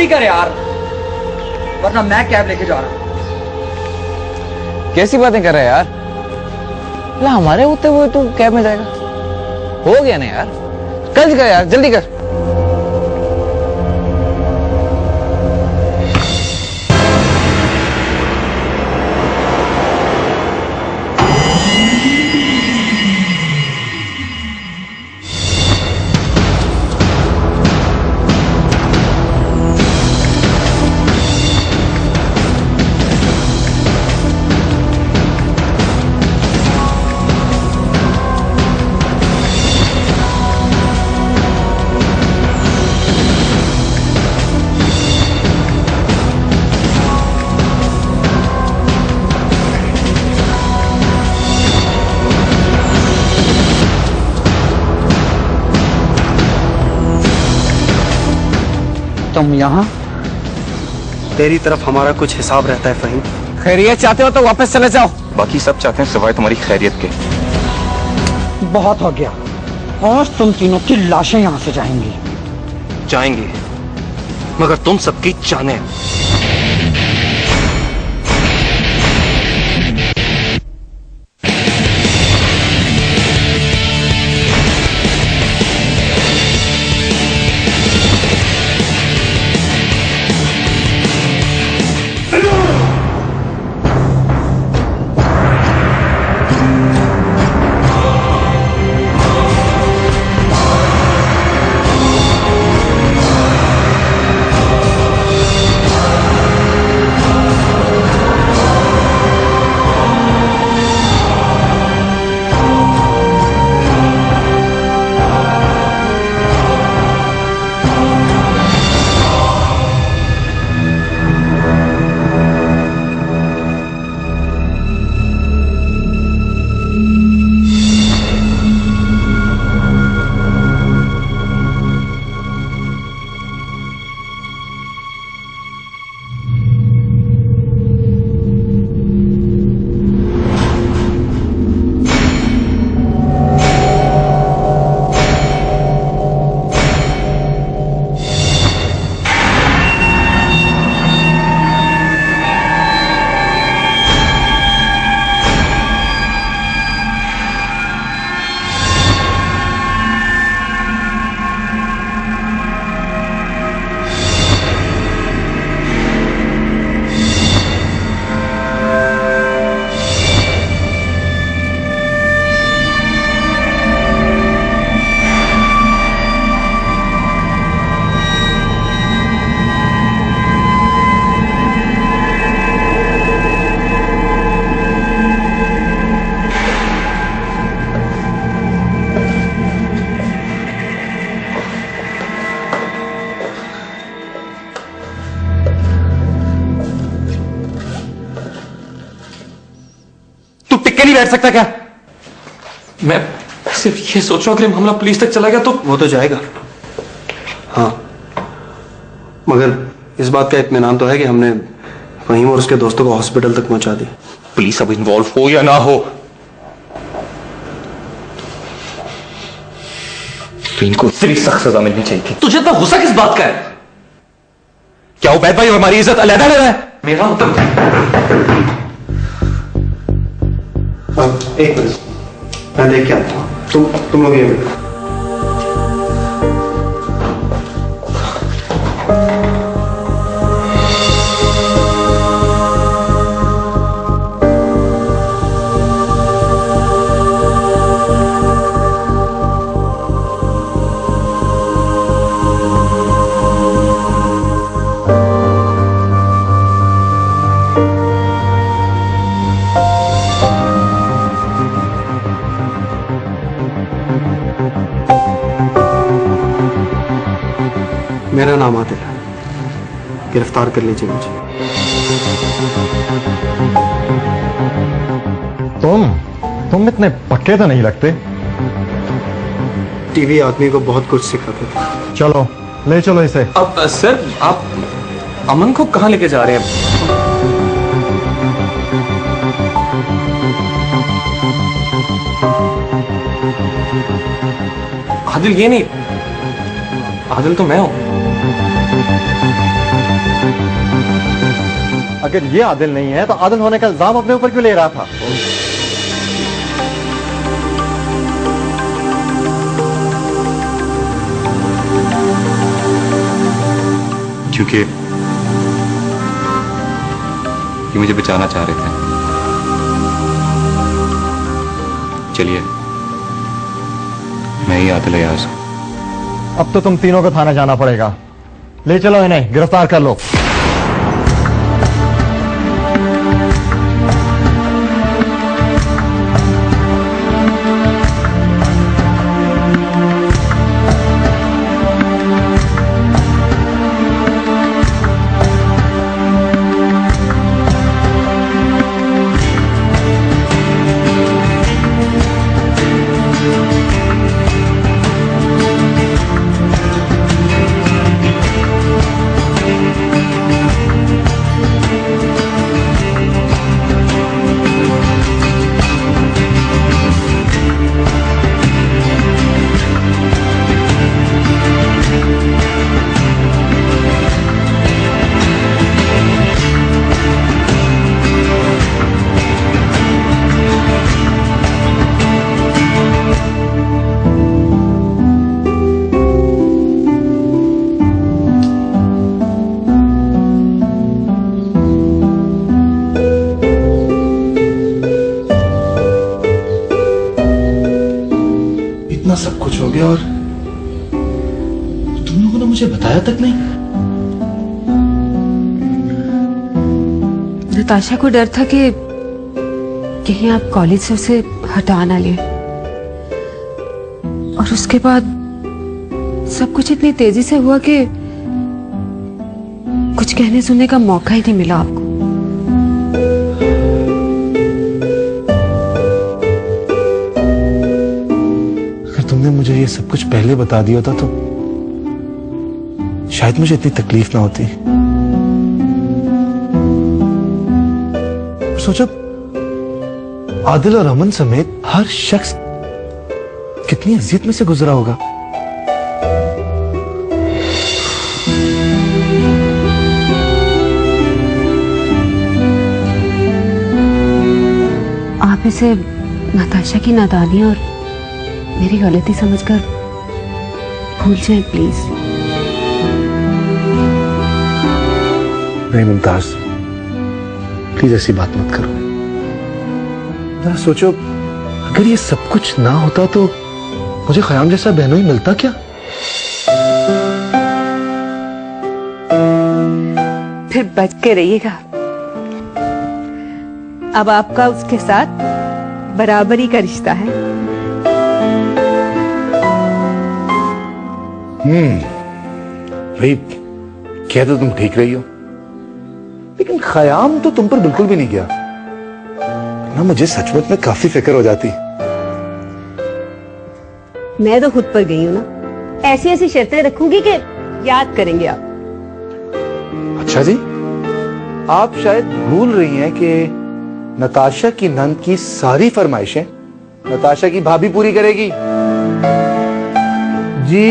जल्दी कर यार, वरना मैं कैब लेके जा रहा हूँ। कैसी बातें कर रहा है यार? ला हमारे होते हुए तू कैब में जाएगा? हो गया ना यार, कर यार, जल्दी कर। तुम यहाँ? तेरी तरफ हमारा कुछ हिसाब रहता है फहीम। खैरियत चाहते हो तो वापस चले जाओ। बाकी सब चाहते हैं सिवाय तुम्हारी खैरियत के। बहुत हो गया, और तुम तीनों की लाशें यहाँ से जाएंगी। जाएंगे, मगर तुम सबकी जाने। नहीं बैठ सकता क्या? मैं सिर्फ ये सोच रहा हूं कि मामला पुलिस तक चला गया तो। वो तो जाएगा, हाँ, मगर इस बात का इत्मीनान तो है कि हमने फहीम और उसके दोस्तों को हॉस्पिटल तक पहुंचा दी। पुलिस अब इन्वॉल्व हो या ना हो, तो इनको इतनी सख्त सजा मिलनी चाहिए थी। तुझे इतना गुस्सा किस बात का है? क्या उबैद भाई और हमारी इज्जत अलहदा ले रहा है? मेरा मतलब एक मिनट, मैं देख के आता हूं। तुम लोग ये मिलो। मेरा नाम आदिल है, गिरफ्तार कर लीजिए मुझे। तुम इतने पक्के तो नहीं लगते। टीवी आदमी को बहुत कुछ सिखाते थे। चलो ले चलो इसे। अब सर आप अमन को कहां लेके जा रहे हैं? आदिल ये नहीं, आदिल तो मैं हूं। अगर ये आदिल नहीं है तो आदिल होने का इल्जाम अपने ऊपर क्यों ले रहा था? क्योंकि ये मुझे बचाना चाह रहे थे। चलिए, मैं ही आदिल अयाज हूं। अब तो तुम तीनों को थाना जाना पड़ेगा। ले चलो इन्हें, गिरफ्तार कर लो। इतना सब कुछ हो गया और तुम लोगों ने मुझे बताया तक नहीं। नताशा को डर था कि कहीं आप कॉलेज से उसे हटा ना लें, और उसके बाद सब कुछ इतनी तेजी से हुआ कि कुछ कहने सुनने का मौका ही नहीं मिला आपको। तुमने मुझे ये सब कुछ पहले बता दिया था तो शायद मुझे इतनी तकलीफ ना होती। सोचो, आदिल और अमन समेत हर शख्स कितनी अजियत में से गुजरा होगा। आप इसे नताशा की नादानी और मेरी गलती समझकर भूल जाएं प्लीज। नहीं मुमताज, प्लीज ऐसी बात मत करो। जरा सोचो, अगर ये सब कुछ ना होता तो मुझे ख़याम जैसा बहनोई मिलता क्या? फिर बच के रहिएगा। अब आपका उसके साथ बराबरी का रिश्ता है। भाई, कह तो तुम ठीक रही हो, लेकिन ख़याम तो तुम पर बिल्कुल भी नहीं गया ना। मुझे सचमुच में काफी फिक्र हो जाती। मैं तो खुद पर गई हूं ना। ऐसी ऐसी शर्तें रखूंगी कि याद करेंगे आप। अच्छा जी, आप शायद भूल रही हैं कि नताशा की नंद की सारी फरमाइशें नताशा की भाभी पूरी करेगी। जी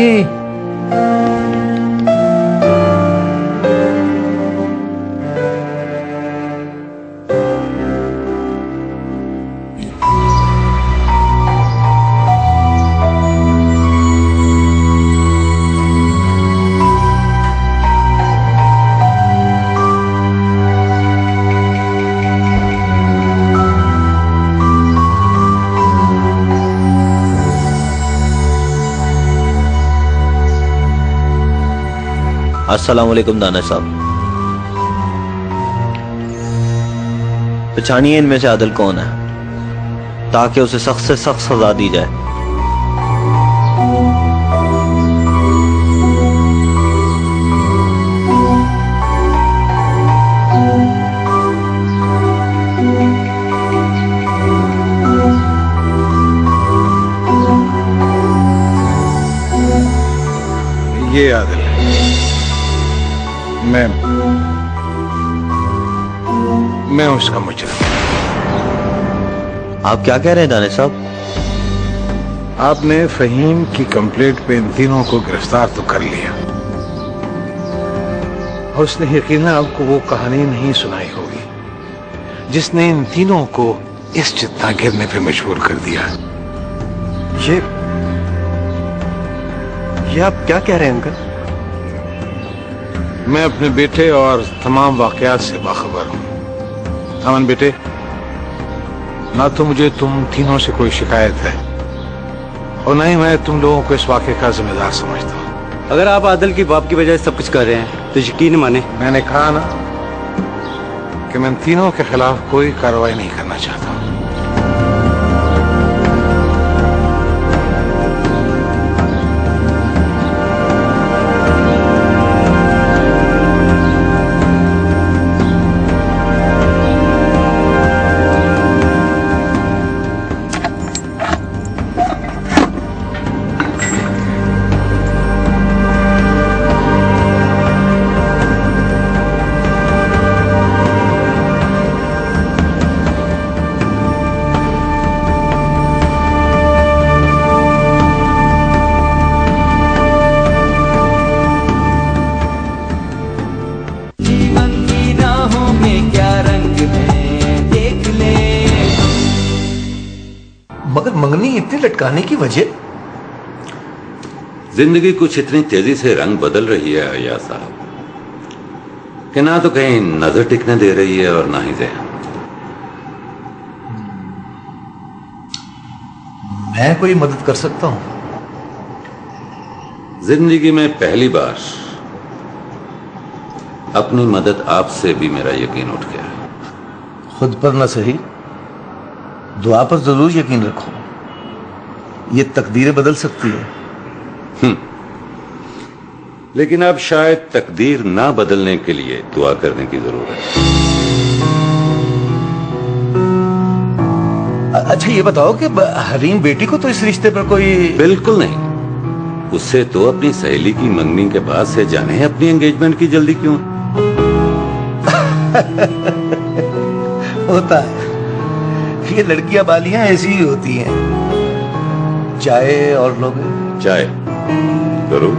अस्सलाम वालेकुम दाना साहब। पहचानिए इनमें से आदिल कौन है, ताकि उसे सख्त से सख्त सजा दी जाए। ये आदिल है। मैं उसका मुजरिम। आप क्या कह रहे हैं दाने साहब? आपने फहीम की कंप्लेंट पे इन तीनों को गिरफ्तार तो कर लिया, और उसने यकीनन आपको वो कहानी नहीं सुनाई होगी जिसने इन तीनों को इस चित्ता गिरने पे मजबूर कर दिया। ये आप क्या कह रहे हैं अंकल? मैं अपने बेटे और तमाम वाकयात से बाखबर हूं। अमन बेटे, ना तो मुझे तुम तीनों से कोई शिकायत है और ना ही मैं तुम लोगों को इस वाकये का जिम्मेदार समझता हूं। अगर आप आदल की बाप की वजह से सब कुछ कर रहे हैं तो यकीन माने। मैंने कहा ना कि मैं तीनों के खिलाफ कोई कार्रवाई नहीं करना चाहता हूं। मगर मंगनी इतनी लटकाने की वजह? जिंदगी कुछ इतनी तेजी से रंग बदल रही है अय्या साहब कि ना तो कहीं नजर टिकने दे रही है और ना ही ज़हन। मैं कोई मदद कर सकता हूं? जिंदगी में पहली बार अपनी मदद आपसे भी मेरा यकीन उठ गया। खुद पर न सही, दुआ पर जरूर यकीन रखो। ये तकदीरें बदल सकती है। लेकिन अब शायद तकदीर ना बदलने के लिए दुआ करने की जरूरत है। अच्छा ये बताओ कि हरीम बेटी को तो इस रिश्ते पर कोई? बिल्कुल नहीं। उससे तो अपनी सहेली की मंगनी के बाद से जाने है अपनी एंगेजमेंट की जल्दी क्यों? होता है, ये लड़कियां बालियां ऐसी ही होती हैं। चाय और लोगे? चाय जरूर।